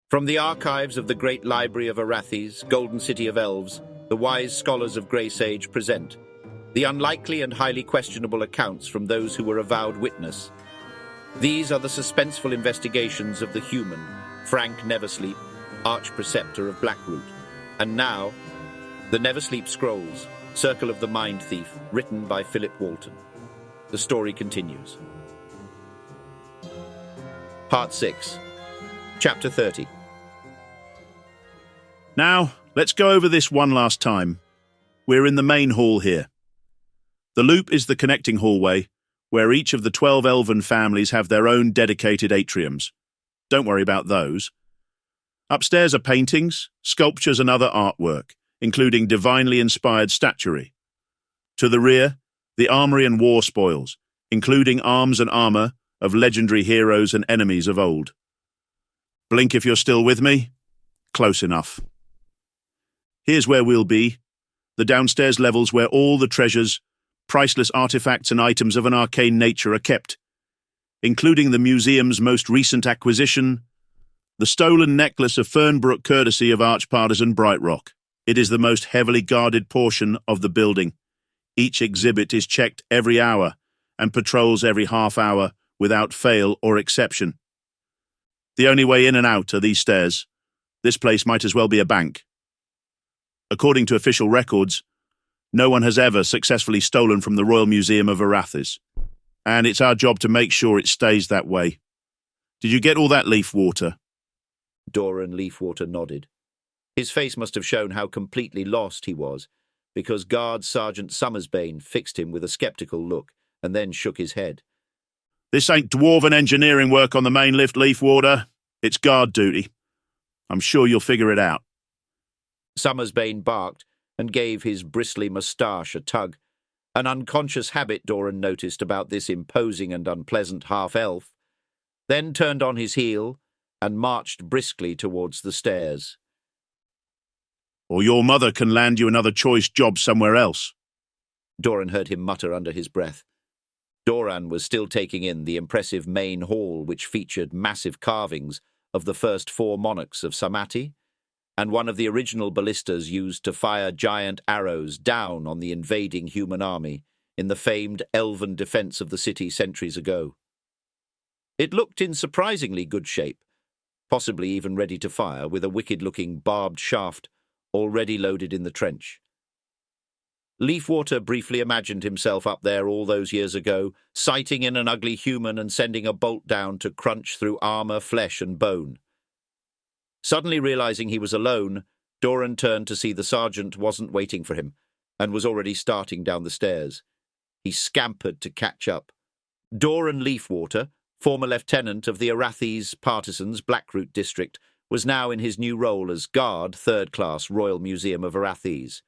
From the archives of the great library of Arathes, Golden City of Elves, the wise scholars of Grey Sage present the unlikely and highly questionable accounts from those who were avowed witness. These are the suspenseful investigations of the human, Frank Neversleep, Arch-Preceptor of Blackroot. And now, the Neversleep Scrolls, Circle of the Mind Thief, written by Philip Walton. The story continues. Part 6, Chapter 30. Now, let's go over this one last time. We're in the main hall here. The loop is the connecting hallway, where each of the 12 elven families have their own dedicated atriums. Don't worry about those. Upstairs are paintings, sculptures and other artwork, including divinely inspired statuary. To the rear, the armory and war spoils, including arms and armor of legendary heroes and enemies of old. Blink if you're still with me. Close enough. Here's where we'll be, the downstairs levels where all the treasures, priceless artifacts and items of an arcane nature are kept, including the museum's most recent acquisition, the stolen necklace of Fernbrook courtesy of Archpartisan Brightrock. It is the most heavily guarded portion of the building. Each exhibit is checked every hour and patrols every half hour without fail or exception. The only way in and out are these stairs. This place might as well be a bank. According to official records, no one has ever successfully stolen from the Royal Museum of Arathes, and it's our job to make sure it stays that way. Did you get all that, Leafwater? Doran Leafwater nodded. His face must have shown how completely lost he was, because Guard Sergeant Summersbane fixed him with a skeptical look and then shook his head. This ain't dwarven engineering work on the main lift, Leafwater. It's guard duty. I'm sure you'll figure it out. Summersbane barked and gave his bristly moustache a tug, an unconscious habit Doran noticed about this imposing and unpleasant half-elf, then turned on his heel and marched briskly towards the stairs. Or your mother can land you another choice job somewhere else. Doran heard him mutter under his breath. Doran was still taking in the impressive main hall, which featured massive carvings of the first 4 monarchs of Samati, and one of the original ballistas used to fire giant arrows down on the invading human army in the famed elven defense of the city centuries ago. It looked in surprisingly good shape, possibly even ready to fire, with a wicked-looking barbed shaft already loaded in the trench. Leafwater briefly imagined himself up there all those years ago, sighting in an ugly human and sending a bolt down to crunch through armor, flesh and bone. Suddenly realizing he was alone, Doran turned to see the sergeant wasn't waiting for him and was already starting down the stairs. He scampered to catch up. Doran Leafwater, former lieutenant of the Arathes Partisans Blackroot district, was now in his new role as guard, 3rd class, Royal Museum of Arathes.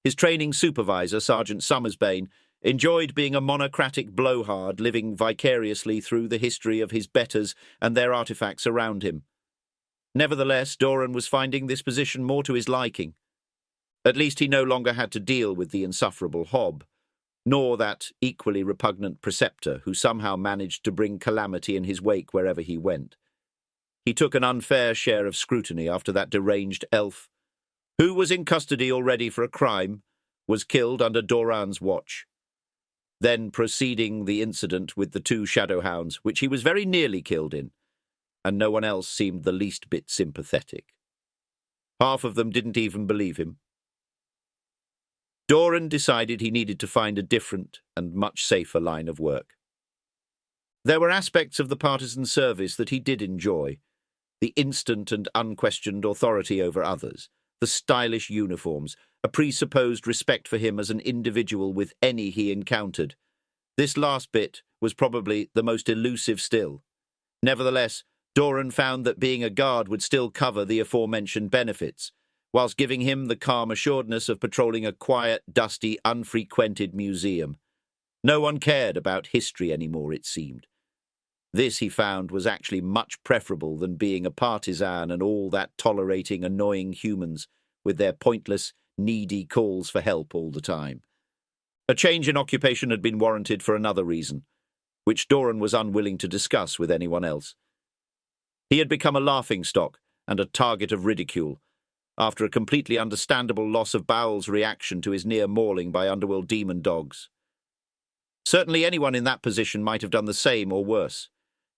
His training supervisor, Sergeant Summersbane, enjoyed being a monocratic blowhard living vicariously through the history of his betters and their artifacts around him. Nevertheless, Doran was finding this position more to his liking. At least he no longer had to deal with the insufferable Hob, nor that equally repugnant preceptor who somehow managed to bring calamity in his wake wherever he went. He took an unfair share of scrutiny after that deranged elf, who was in custody already for a crime, was killed under Doran's watch. Then proceeding the incident with the 2 shadowhounds, which he was very nearly killed in, and no one else seemed the least bit sympathetic. Half of them didn't even believe him. Doran decided he needed to find a different and much safer line of work. There were aspects of the partisan service that he did enjoy: the instant and unquestioned authority over others, the stylish uniforms, a presupposed respect for him as an individual with any he encountered. This last bit was probably the most elusive still. Nevertheless, Doran found that being a guard would still cover the aforementioned benefits, whilst giving him the calm assuredness of patrolling a quiet, dusty, unfrequented museum. No one cared about history anymore, it seemed. This, he found, was actually much preferable than being a partisan and all that tolerating annoying humans with their pointless, needy calls for help all the time. A change in occupation had been warranted for another reason, which Doran was unwilling to discuss with anyone else. He had become a laughingstock and a target of ridicule, after a completely understandable loss of bowels reaction to his near mauling by underworld demon dogs. Certainly anyone in that position might have done the same or worse.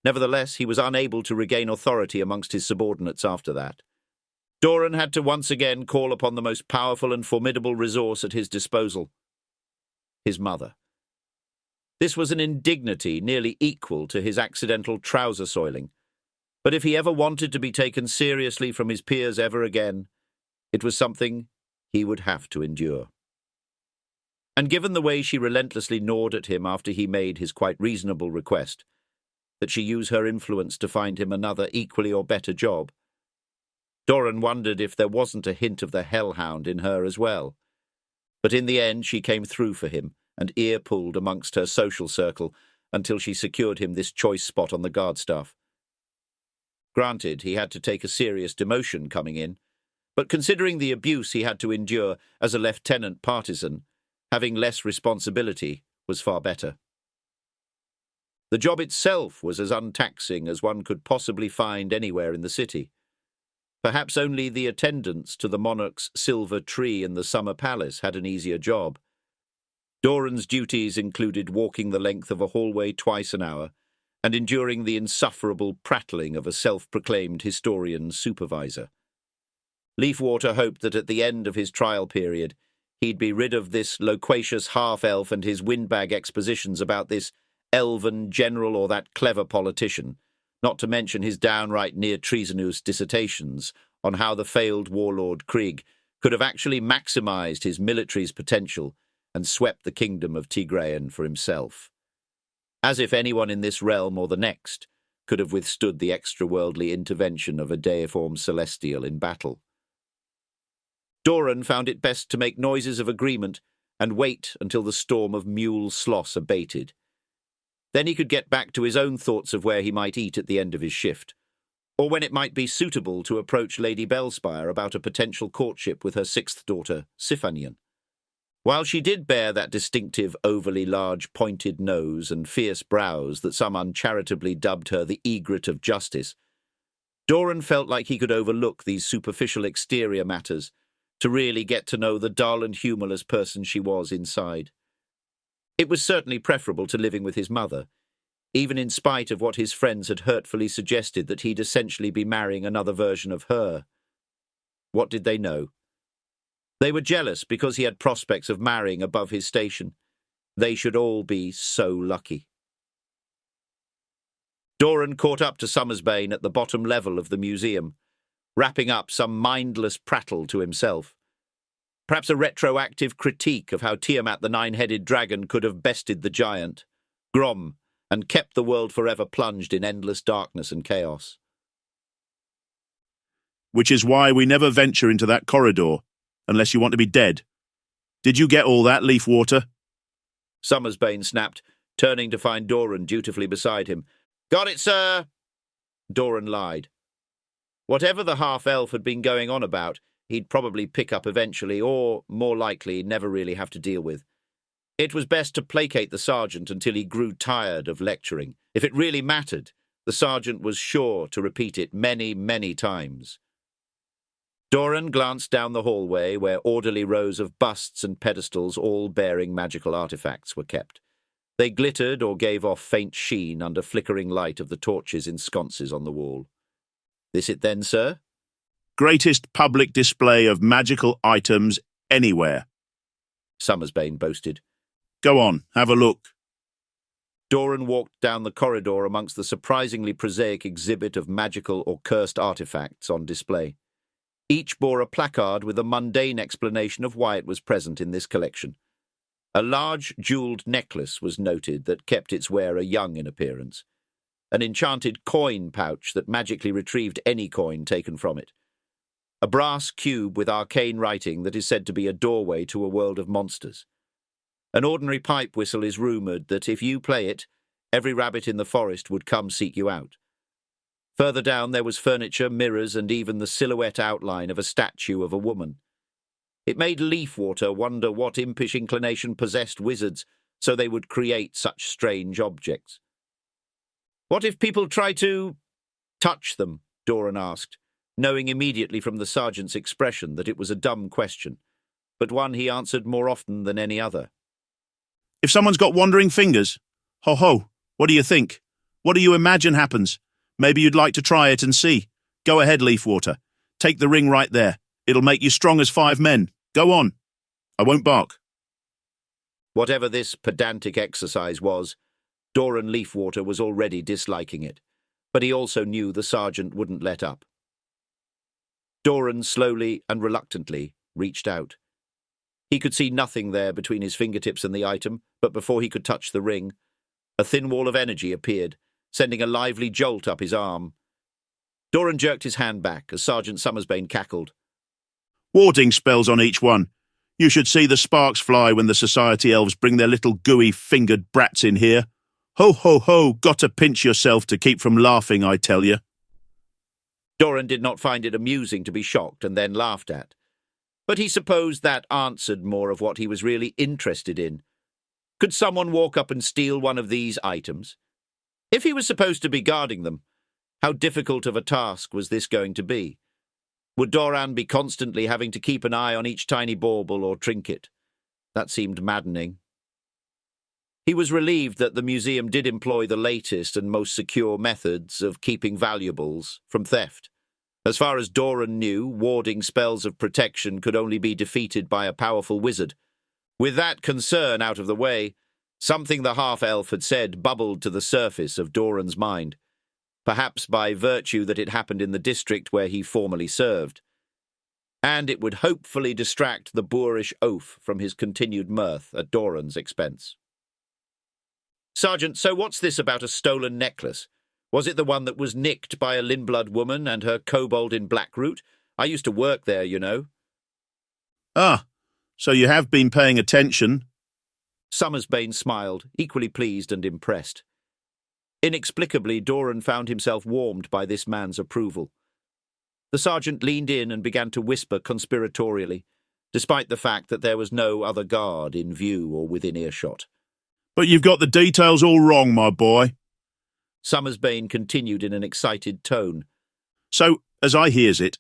Nevertheless, he was unable to regain authority amongst his subordinates after that. Doran had to once again call upon the most powerful and formidable resource at his disposal: his mother. This was an indignity nearly equal to his accidental trouser soiling, but if he ever wanted to be taken seriously from his peers ever again, it was something he would have to endure. And given the way she relentlessly gnawed at him after he made his quite reasonable request that she use her influence to find him another equally or better job, Doran wondered if there wasn't a hint of the hellhound in her as well. But in the end she came through for him and ear-pulled amongst her social circle until she secured him this choice spot on the guard staff. Granted, he had to take a serious demotion coming in, but considering the abuse he had to endure as a lieutenant partisan, having less responsibility was far better. The job itself was as untaxing as one could possibly find anywhere in the city. Perhaps only the attendants to the monarch's silver tree in the summer palace had an easier job. Doran's duties included walking the length of a hallway twice an hour and enduring the insufferable prattling of a self-proclaimed historian supervisor. Leafwater hoped that at the end of his trial period he'd be rid of this loquacious half-elf and his windbag expositions about this elven general or that clever politician, not to mention his downright near-treasonous dissertations on how the failed warlord Krieg could have actually maximised his military's potential and swept the kingdom of Tigrayan for himself. As if anyone in this realm or the next could have withstood the extra-worldly intervention of a deiform celestial in battle. Doran found it best to make noises of agreement and wait until the storm of mule sloss abated. Then he could get back to his own thoughts of where he might eat at the end of his shift, or when it might be suitable to approach Lady Bellspire about a potential courtship with her sixth daughter, Sifanian. While she did bear that distinctive, overly large, pointed nose and fierce brows that some uncharitably dubbed her the egret of justice, Doran felt like he could overlook these superficial exterior matters to really get to know the dull and humourless person she was inside. It was certainly preferable to living with his mother, even in spite of what his friends had hurtfully suggested that he'd essentially be marrying another version of her. What did they know? They were jealous because he had prospects of marrying above his station. They should all be so lucky. Doran caught up to Summersbane at the bottom level of the museum, wrapping up some mindless prattle to himself. Perhaps a retroactive critique of how Tiamat the nine-headed dragon could have bested the giant, Grom, and kept the world forever plunged in endless darkness and chaos. Which is why we never venture into that corridor, unless you want to be dead. Did you get all that, Leafwater? Summersbane snapped, turning to find Doran dutifully beside him. Got it, sir! Doran lied. Whatever the half-elf had been going on about, he'd probably pick up eventually, or, more likely, never really have to deal with. It was best to placate the sergeant until he grew tired of lecturing. If it really mattered, the sergeant was sure to repeat it many, many times. Doran glanced down the hallway where orderly rows of busts and pedestals all bearing magical artifacts were kept. They glittered or gave off faint sheen under flickering light of the torches in sconces on the wall. This it then, sir? Greatest public display of magical items anywhere, Summersbane boasted. Go on, have a look. Doran walked down the corridor amongst the surprisingly prosaic exhibit of magical or cursed artifacts on display. Each bore a placard with a mundane explanation of why it was present in this collection. A large jewelled necklace was noted that kept its wearer young in appearance. An enchanted coin pouch that magically retrieved any coin taken from it. A brass cube with arcane writing that is said to be a doorway to a world of monsters. An ordinary pipe whistle is rumoured that if you play it, every rabbit in the forest would come seek you out. Further down there was furniture, mirrors, and even the silhouette outline of a statue of a woman. It made Leafwater wonder what impish inclination possessed wizards so they would create such strange objects. What if people try to touch them? Doran asked, knowing immediately from the sergeant's expression that it was a dumb question, but one he answered more often than any other. If someone's got wandering fingers, ho, what do you think? What do you imagine happens? Maybe you'd like to try it and see. Go ahead, Leafwater. Take the ring right there. It'll make you strong as 5 men. Go on. I won't bark. Whatever this pedantic exercise was, Doran Leafwater was already disliking it, but he also knew the sergeant wouldn't let up. Doran slowly and reluctantly reached out. He could see nothing there between his fingertips and the item, but before he could touch the ring, a thin wall of energy appeared, sending a lively jolt up his arm. Doran jerked his hand back as Sergeant Summersbane cackled. Warding spells on each one. You should see the sparks fly when the society elves bring their little gooey-fingered brats in here. Ho, got to pinch yourself to keep from laughing, I tell you. Doran did not find it amusing to be shocked and then laughed at, but he supposed that answered more of what he was really interested in. Could someone walk up and steal one of these items? If he was supposed to be guarding them, how difficult of a task was this going to be? Would Doran be constantly having to keep an eye on each tiny bauble or trinket? That seemed maddening. He was relieved that the museum did employ the latest and most secure methods of keeping valuables from theft. As far as Doran knew, warding spells of protection could only be defeated by a powerful wizard. With that concern out of the way, something the half-elf had said bubbled to the surface of Doran's mind, perhaps by virtue that it happened in the district where he formerly served, and it would hopefully distract the boorish oaf from his continued mirth at Doran's expense. "Sergeant, so what's this about a stolen necklace? Was it the one that was nicked by a Lindblood woman and her kobold in Blackroot? I used to work there, you know." "Ah, so you have been paying attention." Summersbane smiled, equally pleased and impressed. Inexplicably, Doran found himself warmed by this man's approval. The sergeant leaned in and began to whisper conspiratorially, despite the fact that there was no other guard in view or within earshot. "But you've got the details all wrong, my boy." Summersbane continued in an excited tone. "So, as I hears it,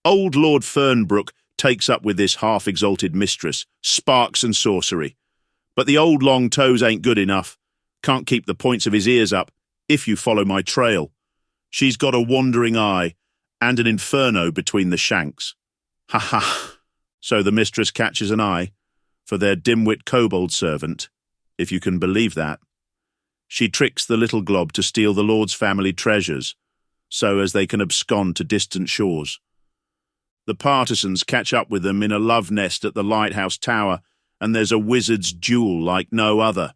old Lord Fernbrook takes up with this half-exalted mistress, sparks and sorcery. But the old long toes ain't good enough. Can't keep the points of his ears up, if you follow my trail. She's got a wandering eye, and an inferno between the shanks. Ha ha! So the mistress catches an eye for their dimwit kobold servant, if you can believe that. She tricks the little glob to steal the Lord's family treasures, so as they can abscond to distant shores. The partisans catch up with them in a love nest at the lighthouse tower, and there's a wizard's duel like no other.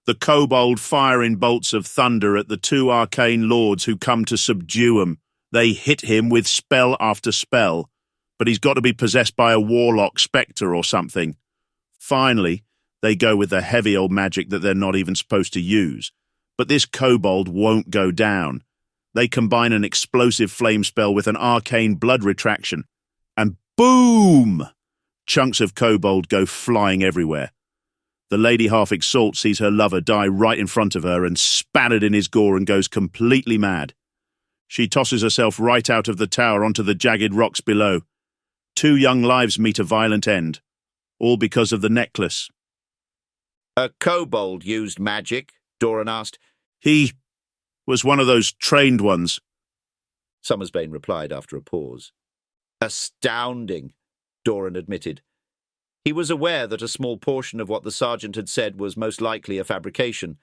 The kobold firing bolts of thunder at the 2 arcane lords who come to subdue him. They hit him with spell after spell, but he's got to be possessed by a warlock spectre or something. Finally, they go with the heavy old magic that they're not even supposed to use. But this kobold won't go down. They combine an explosive flame spell with an arcane blood retraction, and boom! Chunks of kobold go flying everywhere. The lady half-exalt sees her lover die right in front of her and spattered in his gore and goes completely mad. She tosses herself right out of the tower onto the jagged rocks below. 2 young lives meet a violent end, all because of the necklace. "A kobold used magic?" Doran asked. "He was one of those trained ones," Summersbane replied after a pause. "Astounding," Doran admitted. He was aware that a small portion of what the sergeant had said was most likely a fabrication,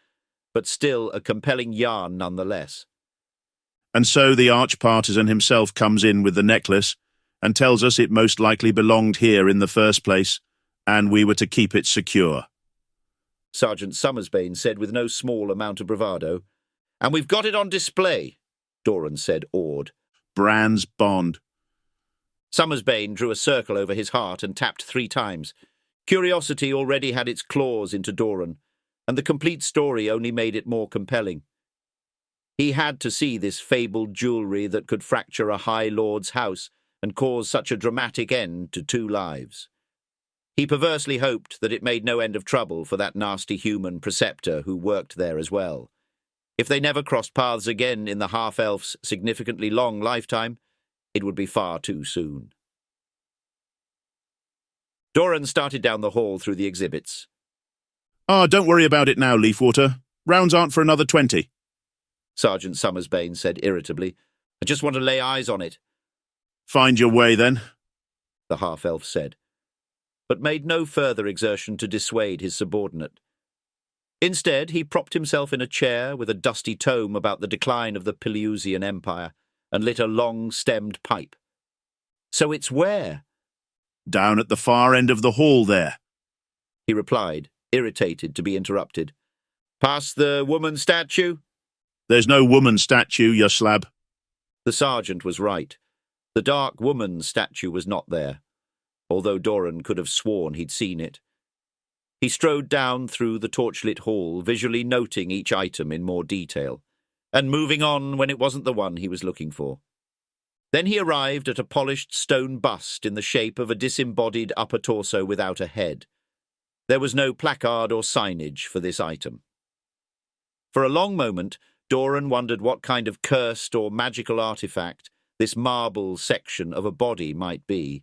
but still a compelling yarn nonetheless. "And so the arch-partisan himself comes in with the necklace and tells us it most likely belonged here in the first place, and we were to keep it secure," Sergeant Summersbane said with no small amount of bravado. "And we've got it on display," Doran said, awed. Bran's bond. Summersbane drew a circle over his heart and tapped 3 times. Curiosity already had its claws into Doran, and the complete story only made it more compelling. He had to see this fabled jewellery that could fracture a High Lord's house and cause such a dramatic end to 2 lives. He perversely hoped that it made no end of trouble for that nasty human preceptor who worked there as well. If they never crossed paths again in the half-elf's significantly long lifetime, It would be far too soon. Doran started down the hall through the exhibits. Ah, don't worry about it now, Leafwater. Rounds aren't for another 20. Sergeant Summersbane said irritably. I just want to lay eyes on it. Find your way, then, the half-elf said, but made no further exertion to dissuade his subordinate. Instead, he propped himself in a chair with a dusty tome about the decline of the Peleusian Empire and lit a long-stemmed pipe. So it's where? Down at the far end of the hall there, He replied, irritated to be interrupted. Past the woman statue? There's no woman statue, you slab. The sergeant was right. The dark woman statue was not there, although Doran could have sworn he'd seen it. He strode down through the torchlit hall, visually noting each item in more detail, and moving on when it wasn't the one he was looking for. Then he arrived at a polished stone bust in the shape of a disembodied upper torso without a head. There was no placard or signage for this item. For a long moment, Doran wondered what kind of cursed or magical artifact this marble section of a body might be,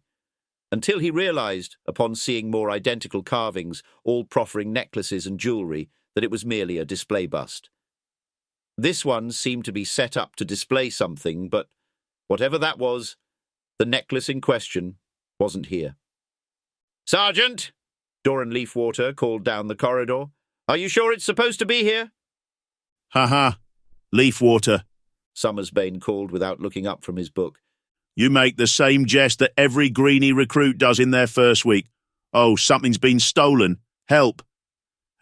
until he realized, upon seeing more identical carvings, all proffering necklaces and jewelry, that it was merely a display bust. This one seemed to be set up to display something, but whatever that was, the necklace in question wasn't here. Sergeant! Doran Leafwater called down the corridor. Are you sure it's supposed to be here? Ha-ha, Leafwater. Summersbane called without looking up from his book. You make the same jest that every greenie recruit does in their first week. Oh, something's been stolen. Help.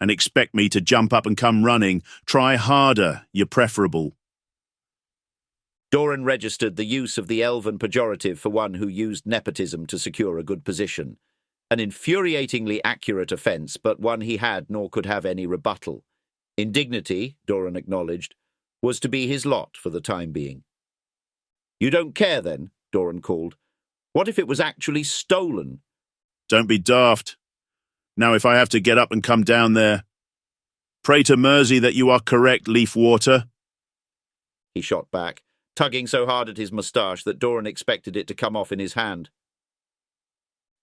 And expect me to jump up and come running. Try harder, you're preferable. Doran registered the use of the elven pejorative for one who used nepotism to secure a good position. An infuriatingly accurate offence, but one he had nor could have any rebuttal. Indignity, Doran acknowledged, was to be his lot for the time being. You don't care, then? Doran called. What if it was actually stolen? Don't be daft. Now if I have to get up and come down there, pray to Mersey that you are correct, Leafwater. He shot back, tugging so hard at his moustache that Doran expected it to come off in his hand.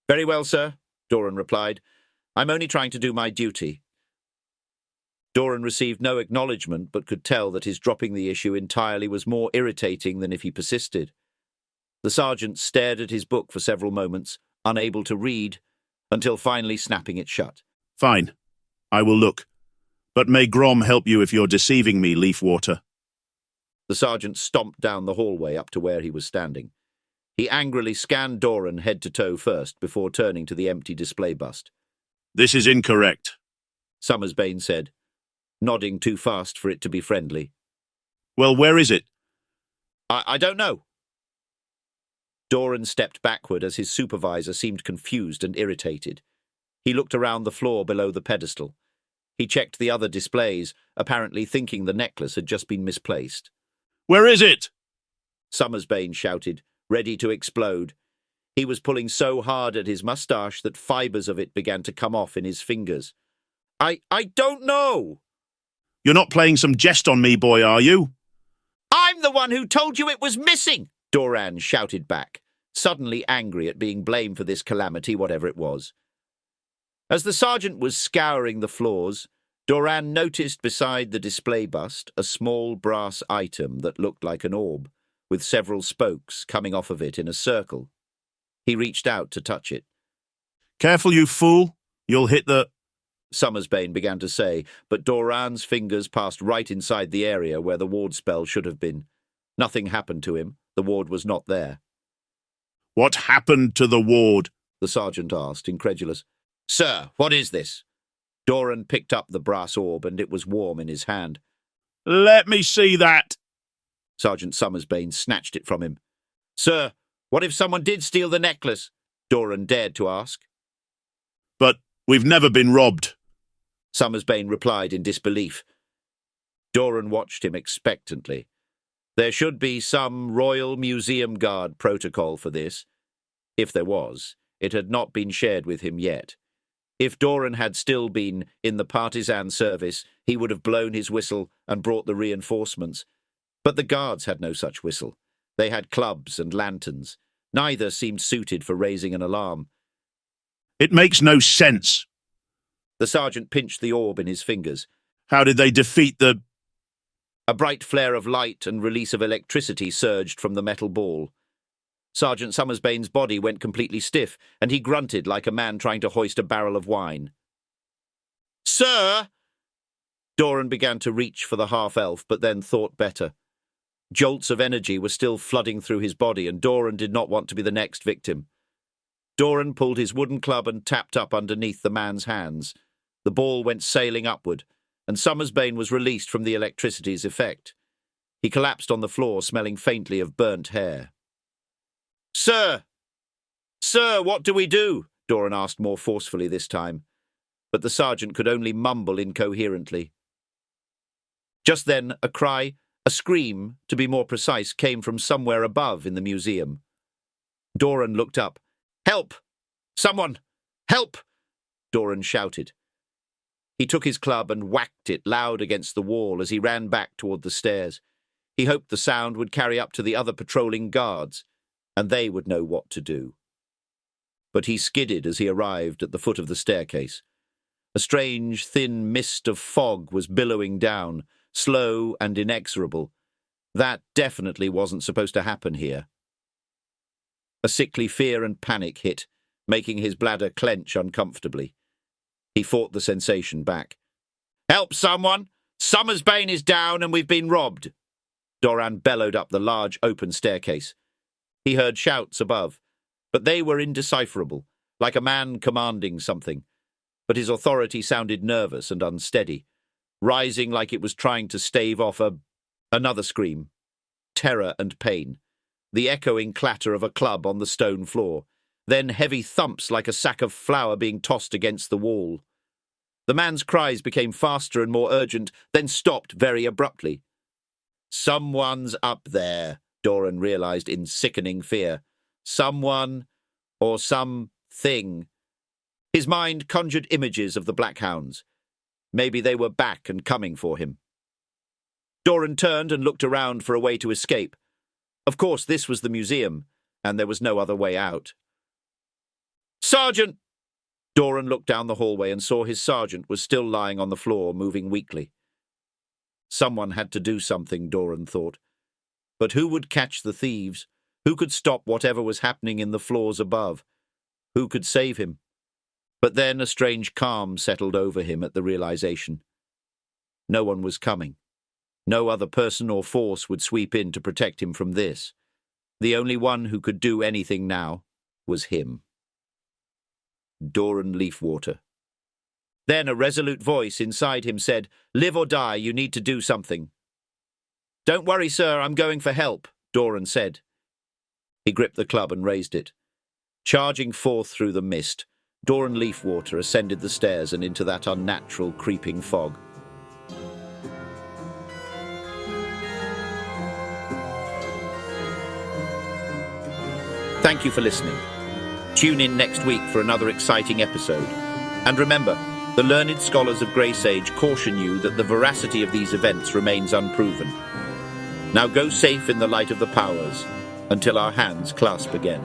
Very well, sir, Doran replied. I'm only trying to do my duty. Doran received no acknowledgement, but could tell that his dropping the issue entirely was more irritating than if he persisted. The sergeant stared at his book for several moments, unable to read, until finally snapping it shut. Fine. I will look. But may Grom help you if you're deceiving me, Leafwater. The sergeant stomped down the hallway up to where he was standing. He angrily scanned Doran head to toe first, before turning to the empty display bust. This is incorrect, Summersbane said, nodding too fast for it to be friendly. Well, where is it? I don't know. Doran stepped backward as his supervisor seemed confused and irritated. He looked around the floor below the pedestal. He checked the other displays, apparently thinking the necklace had just been misplaced. Where is it? Summersbane shouted, ready to explode. He was pulling so hard at his moustache that fibres of it began to come off in his fingers. I don't know. You're not playing some jest on me, boy, are you? I'm the one who told you it was missing, Doran shouted back, suddenly angry at being blamed for this calamity, whatever it was. As the sergeant was scouring the floors, Doran noticed beside the display bust a small brass item that looked like an orb, with several spokes coming off of it in a circle. He reached out to touch it. Careful, you fool. You'll hit the... Summersbane began to say, but Doran's fingers passed right inside the area where the ward spell should have been. Nothing happened to him. The ward was not there. What happened to the ward? The sergeant asked, incredulous. Sir, what is this? Doran picked up the brass orb, and it was warm in his hand. Let me see that. Sergeant Summersbane snatched it from him. Sir, what if someone did steal the necklace? Doran dared to ask. But we've never been robbed. Summersbane replied in disbelief. Doran watched him expectantly. There should be some Royal Museum Guard protocol for this. If there was, it had not been shared with him yet. If Doran had still been in the partisan service, he would have blown his whistle and brought the reinforcements. But the guards had no such whistle. They had clubs and lanterns. Neither seemed suited for raising an alarm. It makes no sense. The sergeant pinched the orb in his fingers. How did they defeat the... A bright flare of light and release of electricity surged from the metal ball. Sergeant Summersbane's body went completely stiff, and he grunted like a man trying to hoist a barrel of wine. "Sir!" Doran began to reach for the half-elf, but then thought better. Jolts of energy were still flooding through his body, and Doran did not want to be the next victim. Doran pulled his wooden club and tapped up underneath the man's hands. The ball went sailing upward, and Summersbane was released from the electricity's effect. He collapsed on the floor, smelling faintly of burnt hair. "Sir! Sir, what do we do?" Doran asked more forcefully this time, but the sergeant could only mumble incoherently. Just then, a cry, a scream, to be more precise, came from somewhere above in the museum. Doran looked up. "Help! Someone! Help!" Doran shouted. He took his club and whacked it loud against the wall as he ran back toward the stairs. He hoped the sound would carry up to the other patrolling guards, and they would know what to do. But he skidded as he arrived at the foot of the staircase. A strange, thin mist of fog was billowing down, slow and inexorable. That definitely wasn't supposed to happen here. A sickly fear and panic hit, making his bladder clench uncomfortably. He fought the sensation back. "Help, someone! Summersbane is down and we've been robbed!" Doran bellowed up the large open staircase. He heard shouts above, but they were indecipherable, like a man commanding something. But his authority sounded nervous and unsteady, rising like it was trying to stave off another scream. Terror and pain. The echoing clatter of a club on the stone floor. Then heavy thumps like a sack of flour being tossed against the wall. The man's cries became faster and more urgent, then stopped very abruptly. "Someone's up there," Doran realized in sickening fear. Someone or something. His mind conjured images of the Black Hounds. Maybe they were back and coming for him. Doran turned and looked around for a way to escape. Of course, this was the museum, and there was no other way out. "Sergeant!" Doran looked down the hallway and saw his sergeant was still lying on the floor, moving weakly. Someone had to do something, Doran thought. But who would catch the thieves? Who could stop whatever was happening in the floors above? Who could save him? But then a strange calm settled over him at the realization. No one was coming. No other person or force would sweep in to protect him from this. The only one who could do anything now was him. Doran Leafwater. Then a resolute voice inside him said, "Live or die, you need to do something." "Don't worry, sir, I'm going for help," Doran said. He gripped the club and raised it. Charging forth through the mist, Doran Leafwater ascended the stairs and into that unnatural, creeping fog. Thank you for listening. Tune in next week for another exciting episode. And remember, the learned scholars of Grey Sage caution you that the veracity of these events remains unproven. Now go safe in the light of the powers, until our hands clasp again.